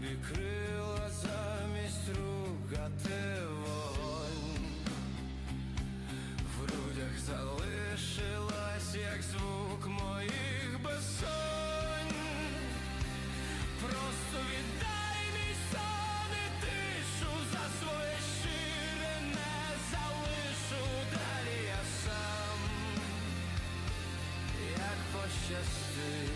тобі крила замість рук, а ти вогонь в грудях залишилась, як звук моїх безсонь. Просто віддай мій сон і тишу за своє щире, не залишу. Далі я сам, як пощастить.